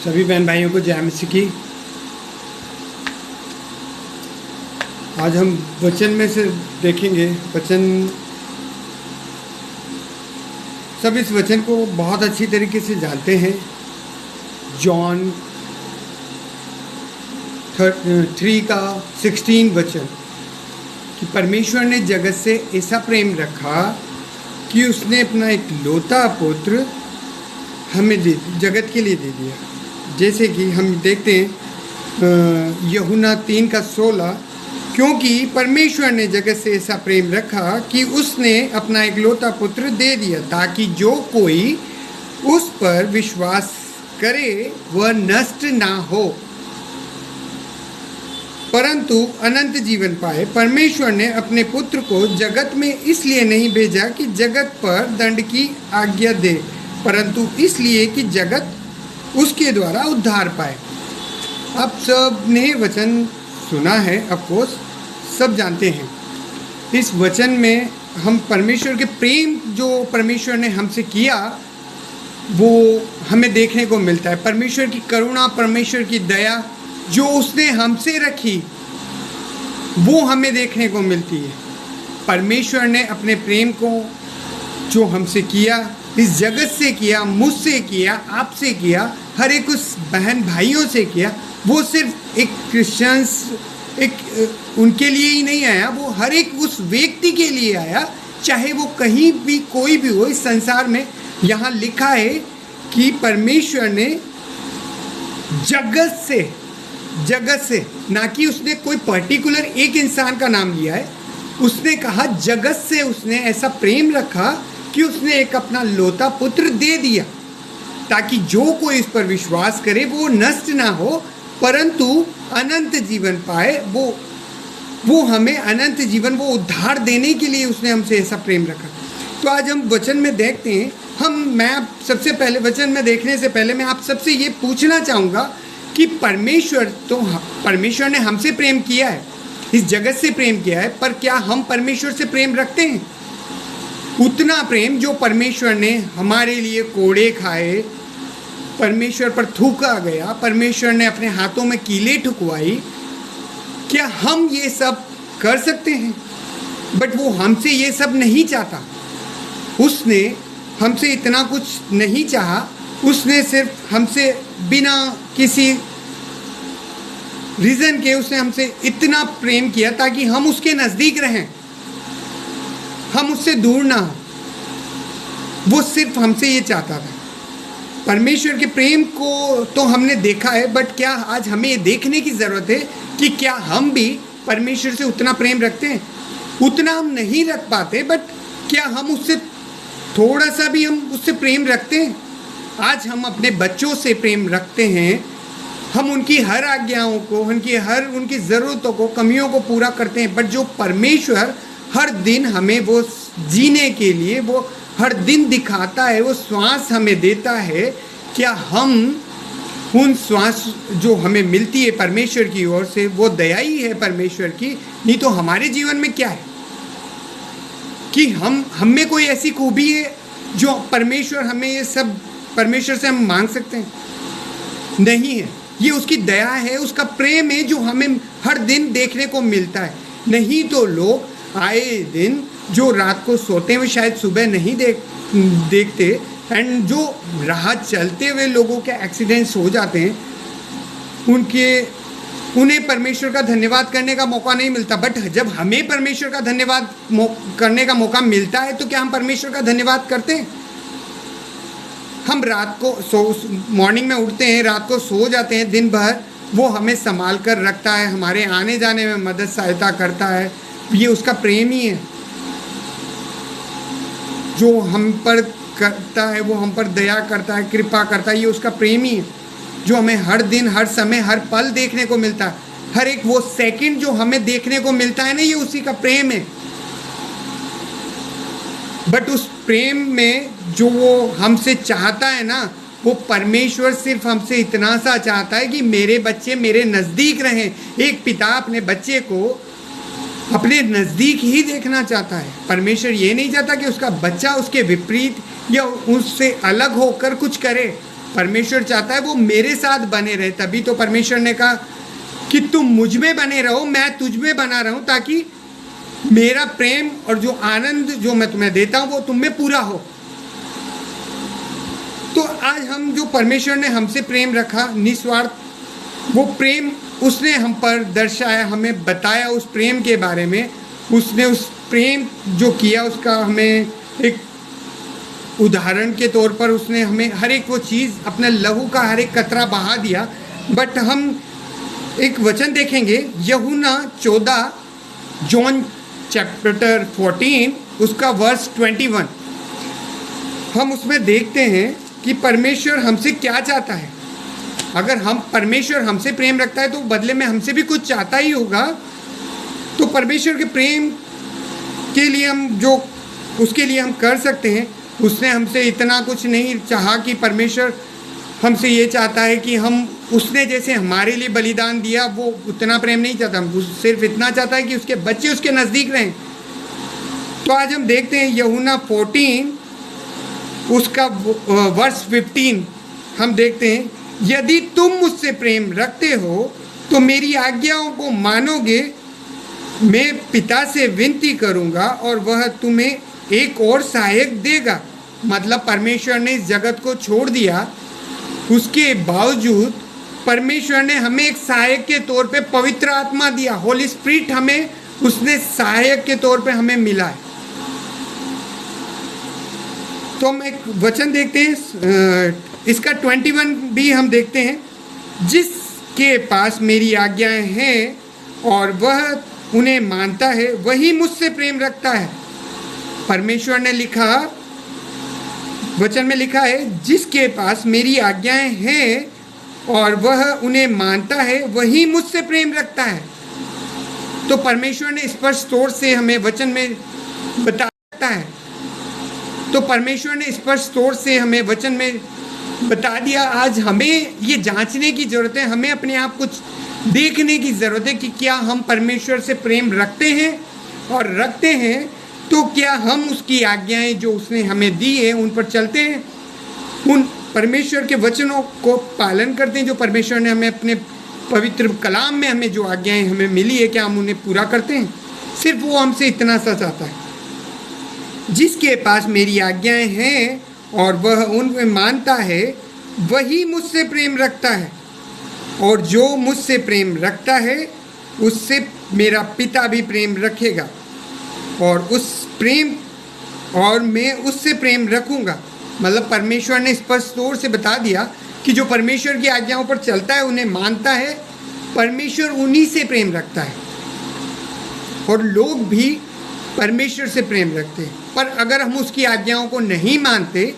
सभी बहन भाइयों को जय मसीह की। आज हम वचन में से देखेंगे। वचन, सब इस वचन को बहुत अच्छी तरीके से जानते हैं। जॉन 3:16 वचन कि परमेश्वर ने जगत से ऐसा प्रेम रखा कि उसने अपना एक लौता पुत्र हमें जगत के लिए दे दिया। जैसे कि हम देखते हैं यूहन्ना 3:16, क्योंकि परमेश्वर ने जगत से ऐसा प्रेम रखा कि उसने अपना एक लौता पुत्र दे दिया, ताकि जो कोई उस पर विश्वास करे वह नष्ट ना हो परंतु अनंत जीवन पाए। परमेश्वर ने अपने पुत्र को जगत में इसलिए नहीं भेजा कि जगत पर दंड की आज्ञा दे, परंतु इसलिए कि जगत उसके द्वारा उद्धार पाए। अब सब ने वचन सुना है, ऑफकोर्स सब जानते हैं। इस वचन में हम परमेश्वर के प्रेम जो परमेश्वर ने हमसे किया वो हमें देखने को मिलता है। परमेश्वर की करुणा, परमेश्वर की दया जो उसने हमसे रखी वो हमें देखने को मिलती है। परमेश्वर ने अपने प्रेम को जो हमसे किया, इस जगत से किया, मुझसे किया, आपसे किया, हर एक उस बहन भाइयों से किया। वो सिर्फ एक क्रिश्चियंस उनके लिए ही नहीं आया, वो हर एक उस व्यक्ति के लिए आया, चाहे वो कहीं भी कोई भी हो इस संसार में। यहाँ लिखा है कि परमेश्वर ने जगत से ना कि उसने कोई पर्टिकुलर एक इंसान का नाम लिया है, उसने कहा जगत से उसने ऐसा प्रेम रखा कि उसने एक अपना लौता पुत्र दे दिया, ताकि जो कोई इस पर विश्वास करे वो नष्ट ना हो परंतु अनंत जीवन पाए। वो हमें अनंत जीवन, वो उद्धार देने के लिए उसने हमसे ऐसा प्रेम रखा। तो आज हम वचन में देखते हैं। मैं सबसे पहले वचन में देखने से पहले मैं आप सबसे ये पूछना चाहूँगा कि परमेश्वर ने हमसे प्रेम किया है, इस जगत से प्रेम किया है, पर क्या हम परमेश्वर से प्रेम रखते हैं? उतना प्रेम जो परमेश्वर ने हमारे लिए कोड़े खाए, परमेश्वर पर थूका गया, परमेश्वर ने अपने हाथों में कीले ठुकवाई, क्या हम ये सब कर सकते हैं? बट वो हमसे ये सब नहीं चाहता। उसने हमसे इतना कुछ नहीं चाहा। उसने सिर्फ हमसे बिना किसी रीज़न के उसने हमसे इतना प्रेम किया ताकि हम उसके नज़दीक रहें, हम उससे दूर ना हो। वो सिर्फ हमसे ये चाहता था। परमेश्वर के प्रेम को तो हमने देखा है, बट क्या आज हमें ये देखने की ज़रूरत है कि क्या हम भी परमेश्वर से उतना प्रेम रखते हैं? उतना हम नहीं रख पाते, बट क्या हम उससे थोड़ा सा भी हम उससे प्रेम रखते हैं? आज हम अपने बच्चों से प्रेम रखते हैं, हम उनकी हर आज्ञाओं को, उनकी ज़रूरतों को, कमियों को पूरा करते हैं, बट जो परमेश्वर हर दिन हमें वो जीने के लिए वो हर दिन दिखाता है, वो श्वास हमें देता है, क्या हम उन श्वास जो हमें मिलती है परमेश्वर की ओर से, वो दया ही है परमेश्वर की? नहीं तो हमारे जीवन में क्या है कि हम में कोई ऐसी खूबी है जो परमेश्वर हमें ये सब परमेश्वर से हम मांग सकते हैं? नहीं है। ये उसकी दया है, उसका प्रेम है जो हमें हर दिन देखने को मिलता है। नहीं तो लोग आए दिन जो रात को सोते हुए शायद सुबह नहीं देखते, एंड जो राह चलते हुए लोगों के एक्सीडेंट्स हो जाते हैं, उन्हें परमेश्वर का धन्यवाद करने का मौका नहीं मिलता। बट जब हमें परमेश्वर का धन्यवाद करने का मौका मिलता है तो क्या हम परमेश्वर का धन्यवाद करते हैं? हम रात को मॉर्निंग में उठते हैं, रात को सो जाते हैं, दिन भर वो हमें संभाल कर रखता है, हमारे आने जाने में मदद सहायता करता है। ये उसका प्रेम ही है जो हम पर करता है, वो हम पर दया करता है, कृपा करता है। ये उसका प्रेम ही है जो हमें हर दिन, हर समय, हर पल देखने को मिलता है। हर एक वो सेकंड जो हमें देखने को मिलता है ना, ये उसी का प्रेम है। बट उस प्रेम में जो वो हमसे चाहता है ना, वो परमेश्वर सिर्फ हमसे इतना सा चाहता है कि मेरे बच्चे मेरे नज़दीक रहें। एक पिता अपने बच्चे को अपने नज़दीक ही देखना चाहता है। परमेश्वर ये नहीं चाहता कि उसका बच्चा उसके विपरीत या उससे अलग होकर कुछ करे। परमेश्वर चाहता है वो मेरे साथ बने रहे। तभी तो परमेश्वर ने कहा कि तुम मुझ में बने रहो, मैं तुझ में बना रहूं, ताकि मेरा प्रेम और जो आनंद जो मैं तुम्हें देता हूं वो तुम में पूरा हो। तो आज हम जो परमेश्वर ने हमसे प्रेम रखा निस्वार्थ, वो प्रेम उसने हम पर दर्शाया, हमें बताया उस प्रेम के बारे में। उसने उस प्रेम जो किया उसका हमें एक उदाहरण के तौर पर उसने हमें हर एक वो चीज़, अपने लहू का हर एक कतरा बहा दिया। बट हम एक वचन देखेंगे यूहन्ना 14, जॉन चैप्टर 14 उसका वर्स 21। हम उसमें देखते हैं कि परमेश्वर हमसे क्या चाहता है। अगर हम परमेश्वर हमसे प्रेम रखता है तो बदले में हमसे भी कुछ चाहता ही होगा। तो परमेश्वर के प्रेम के लिए हम जो उसके लिए हम कर सकते हैं, उसने हमसे इतना कुछ नहीं चाहा कि परमेश्वर हमसे ये चाहता है कि हम उसने जैसे हमारे लिए बलिदान दिया वो उतना प्रेम नहीं चाहता। हम सिर्फ इतना चाहता है कि उसके बच्चे उसके नज़दीक रहें। तो आज हम देखते हैं यूहन्ना 14 उसका वर्स 15 हम देखते हैं, यदि तुम मुझसे प्रेम रखते हो तो मेरी आज्ञाओं को मानोगे। मैं पिता से विनती करूंगा और वह तुम्हें एक और सहायक देगा। मतलब परमेश्वर ने इस जगत को छोड़ दिया, उसके बावजूद परमेश्वर ने हमें एक सहायक के तौर पे पवित्र आत्मा दिया। होली स्पिरिट हमें उसने सहायक के तौर पे हमें मिला है। तो हम एक वचन देखते हैं, इसका 21 भी हम देखते हैं, जिसके पास मेरी आज्ञाएं हैं और वह उन्हें मानता है वही मुझसे प्रेम रखता है। परमेश्वर ने लिखा, वचन में लिखा है, जिसके पास मेरी आज्ञाएं हैं और वह उन्हें मानता है वही मुझसे प्रेम रखता है। तो परमेश्वर ने स्पष्ट तौर से हमें वचन में बताता है। तो परमेश्वर ने स्पष्ट तौर से हमें वचन में बता दिया। आज हमें ये जांचने की ज़रूरत है, हमें अपने आप को देखने की ज़रूरत है कि क्या हम परमेश्वर से प्रेम रखते हैं, और रखते हैं तो क्या हम उसकी आज्ञाएं जो उसने हमें दी है उन पर चलते हैं, उन परमेश्वर के वचनों को पालन करते हैं जो परमेश्वर ने हमें अपने पवित्र कलाम में हमें जो आज्ञाएं हमें मिली है, क्या हम उन्हें पूरा करते हैं। सिर्फ वो हमसे इतना सा चाहता है, जिसके पास मेरी आज्ञाएं हैं और वह उनमें मानता है वही मुझसे प्रेम रखता है, और जो मुझसे प्रेम रखता है उससे मेरा पिता भी प्रेम रखेगा, और मैं उससे प्रेम रखूँगा। मतलब परमेश्वर ने स्पष्ट तौर से बता दिया कि जो परमेश्वर की आज्ञाओं पर चलता है, उन्हें मानता है, परमेश्वर उन्हीं से प्रेम रखता है। और लोग भी परमेश्वर से प्रेम रखते हैं। पर अगर हम उसकी आज्ञाओं को नहीं मानते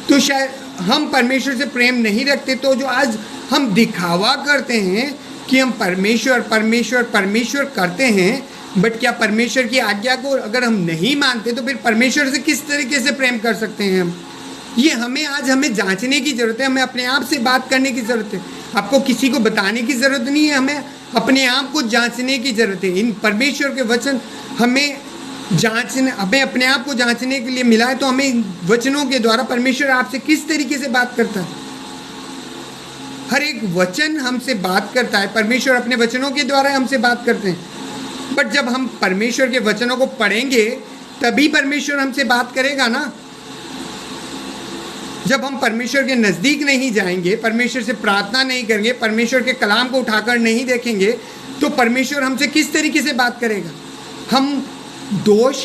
तो शायद हम परमेश्वर से प्रेम नहीं रखते। तो जो आज हम दिखावा करते हैं कि हम परमेश्वर परमेश्वर परमेश्वर करते हैं, बट क्या परमेश्वर की आज्ञा को अगर हम नहीं मानते तो फिर परमेश्वर से किस तरीके से प्रेम कर सकते हैं हम? ये हमें जांचने की ज़रूरत है, हमें अपने आप से बात करने की ज़रूरत है। आपको किसी को बताने की ज़रूरत नहीं है, हमें अपने आप को जांचने की ज़रूरत है। इन परमेश्वर के वचन हमें अपने आप को जांचने के लिए मिला है। तो हमें वचनों के द्वारा परमेश्वर आपसे किस तरीके से बात करता है, हर एक वचन हमसे बात करता है। परमेश्वर अपने वचनों के द्वारा हमसे बात करते हैं। बट जब हम परमेश्वर के वचनों को पढ़ेंगे तभी परमेश्वर हमसे बात करेगा ना। जब हम परमेश्वर के नज़दीक नहीं जाएंगे, परमेश्वर से प्रार्थना नहीं करेंगे, परमेश्वर के कलाम को उठाकर नहीं देखेंगे, तो परमेश्वर हमसे किस तरीके से बात करेगा? हम दोष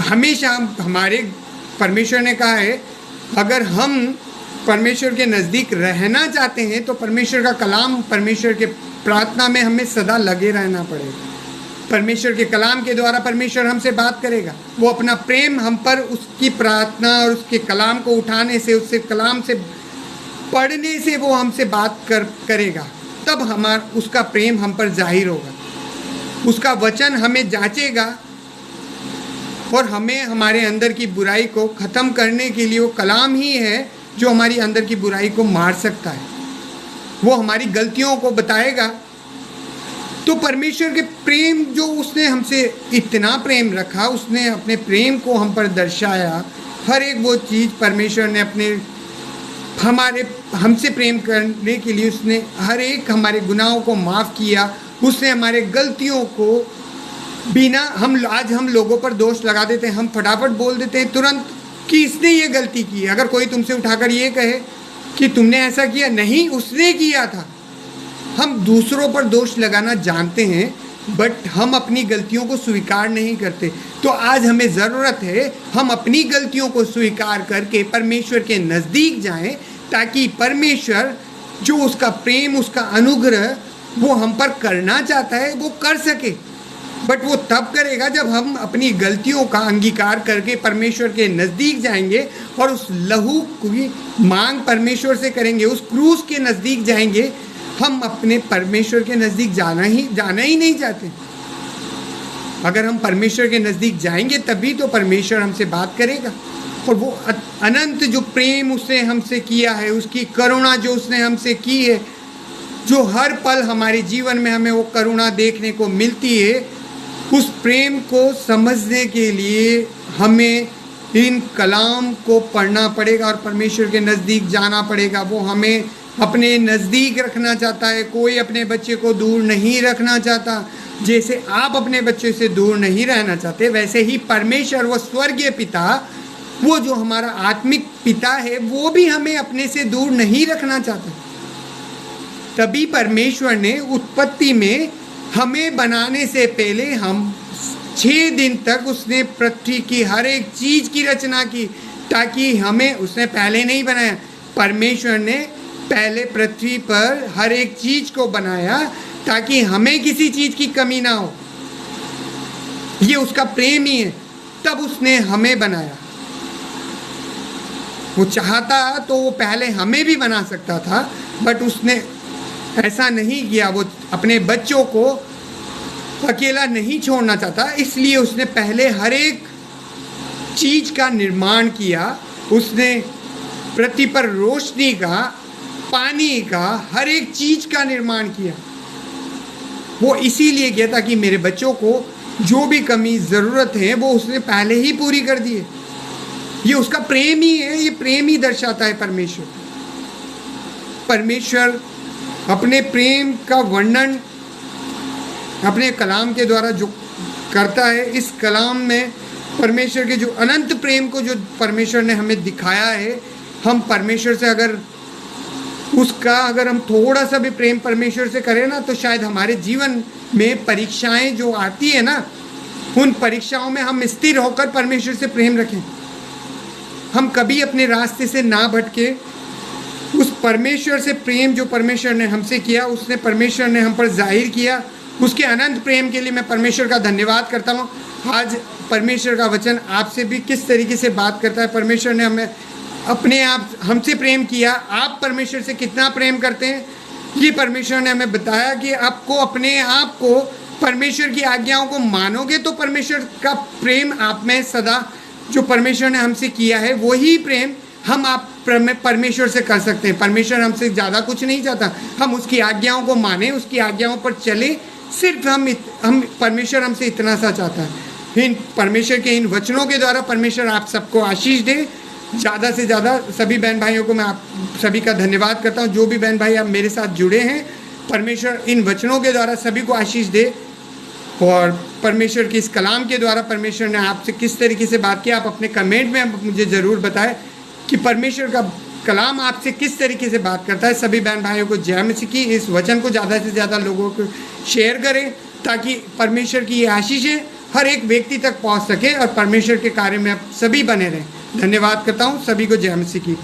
हमेशा हमारे, परमेश्वर ने कहा है अगर हम परमेश्वर के नज़दीक रहना चाहते हैं तो परमेश्वर का कलाम, परमेश्वर के प्रार्थना में हमें सदा लगे रहना पड़ेगा। परमेश्वर के कलाम के द्वारा परमेश्वर हमसे बात करेगा। वो अपना प्रेम हम पर उसकी प्रार्थना और उसके कलाम को उठाने से, उससे कलाम से पढ़ने से वो हमसे बात करेगा। तब उसका प्रेम हम पर जाहिर होगा। उसका वचन हमें जांचेगा और हमें हमारे अंदर की बुराई को ख़त्म करने के लिए वो कलाम ही है जो हमारी अंदर की बुराई को मार सकता है। वो हमारी गलतियों को बताएगा। तो परमेश्वर के प्रेम जो उसने हमसे इतना प्रेम रखा, उसने अपने प्रेम को हम पर दर्शाया। हर एक वो चीज़ परमेश्वर ने अपने हमसे प्रेम करने के लिए उसने हर एक हमारे गुनाहों को माफ़ किया। उसने हमारे गलतियों को बिना आज हम लोगों पर दोष लगा देते हैं, हम फटाफट बोल देते हैं तुरंत कि इसने ये गलती की। अगर कोई तुमसे उठाकर ये कहे कि तुमने ऐसा किया, नहीं, उसने किया था। हम दूसरों पर दोष लगाना जानते हैं, बट हम अपनी गलतियों को स्वीकार नहीं करते। तो आज हमें ज़रूरत है हम अपनी गलतियों को स्वीकार करके परमेश्वर के नज़दीक जाएं, ताकि परमेश्वर जो उसका प्रेम, उसका अनुग्रह वो हम पर करना चाहता है वो कर सके। बट वो तब करेगा जब हम अपनी गलतियों का अंगीकार करके परमेश्वर के नज़दीक जाएंगे और उस लहू की मांग परमेश्वर से करेंगे, उस क्रूस के नज़दीक जाएंगे। हम अपने परमेश्वर के नज़दीक जाना ही नहीं चाहते। अगर हम परमेश्वर के नज़दीक जाएंगे तभी तो परमेश्वर हमसे बात करेगा। और वो अनंत जो प्रेम उसने हमसे किया है, उसकी करुणा जो उसने हमसे की है, जो हर पल हमारे जीवन में हमें वो करुणा देखने को मिलती है, उस प्रेम को समझने के लिए हमें इन कलाम को पढ़ना पड़ेगा और परमेश्वर के नज़दीक जाना पड़ेगा। वो हमें अपने नज़दीक रखना चाहता है। कोई अपने बच्चे को दूर नहीं रखना चाहता। जैसे आप अपने बच्चे से दूर नहीं रहना चाहते, वैसे ही परमेश्वर, वो स्वर्गीय पिता, वो जो हमारा आत्मिक पिता है, वो भी हमें अपने से दूर नहीं रखना चाहता। तभी परमेश्वर ने उत्पत्ति में हमें बनाने से पहले हम 6 दिन तक उसने पृथ्वी की हर एक चीज़ की रचना की, ताकि हमें, उसने पहले नहीं बनाया, परमेश्वर ने पहले पृथ्वी पर हर एक चीज़ को बनाया ताकि हमें किसी चीज़ की कमी ना हो। ये उसका प्रेम ही है। तब उसने हमें बनाया। वो चाहता तो वो पहले हमें भी बना सकता था, बट उसने ऐसा नहीं किया। वो अपने बच्चों को अकेला नहीं छोड़ना चाहता, इसलिए उसने पहले हर एक चीज़ का निर्माण किया। उसने पृथ्वी पर रोशनी का, पानी का, हर एक चीज़ का निर्माण किया। वो इसीलिए किया ताकि मेरे बच्चों को जो भी कमी ज़रूरत है वो उसने पहले ही पूरी कर दी है। ये उसका प्रेम ही है। ये प्रेम ही दर्शाता है परमेश्वर अपने प्रेम का वर्णन अपने कलाम के द्वारा जो करता है। इस कलाम में परमेश्वर के जो अनंत प्रेम को जो परमेश्वर ने हमें दिखाया है, हम परमेश्वर से अगर हम थोड़ा सा भी प्रेम परमेश्वर से करें ना, तो शायद हमारे जीवन में परीक्षाएं जो आती है ना, उन परीक्षाओं में हम स्थिर होकर परमेश्वर से प्रेम रखें। हम कभी अपने रास्ते से ना भटके। उस परमेश्वर से प्रेम जो परमेश्वर ने हमसे किया, उसने परमेश्वर ने हम पर जाहिर किया, उसके अनंत प्रेम के लिए मैं परमेश्वर का धन्यवाद करता हूँ। आज परमेश्वर का वचन आपसे भी किस तरीके से बात करता है। परमेश्वर ने हमें अपने आप हमसे प्रेम किया। आप परमेश्वर से कितना प्रेम करते हैं, ये परमेश्वर ने हमें बताया कि आपको अपने आप को परमेश्वर की आज्ञाओं को मानोगे तो परमेश्वर का प्रेम आप में सदा, जो परमेश्वर ने हमसे किया है वही प्रेम हम आप परमेश्वर से कर सकते हैं। परमेश्वर हमसे ज़्यादा कुछ नहीं चाहता। हम उसकी आज्ञाओं को माने, उसकी आज्ञाओं पर चले। सिर्फ हम परमेश्वर हमसे इतना सा चाहता है। इन परमेश्वर के इन वचनों के द्वारा परमेश्वर आप सबको आशीष दे। ज़्यादा से ज़्यादा सभी बहन भाइयों को मैं आप सभी का धन्यवाद करता हूँ। जो भी बहन भाई आप मेरे साथ जुड़े हैं, परमेश्वर इन वचनों के द्वारा सभी को आशीष दे। और परमेश्वर के इस कलाम के द्वारा परमेश्वर ने आपसे किस तरीके से बात किया, आप अपने कमेंट में मुझे ज़रूर बताएं कि परमेश्वर का कलाम आपसे किस तरीके से बात करता है। सभी बहन भाइयों को जय मसीह की। इस वचन को ज़्यादा से ज़्यादा लोगों को शेयर करें, ताकि परमेश्वर की ये आशीषें हर एक व्यक्ति तक पहुंच सके और परमेश्वर के कार्य में आप सभी बने रहें। धन्यवाद करता हूं। सभी को जय मसीह की।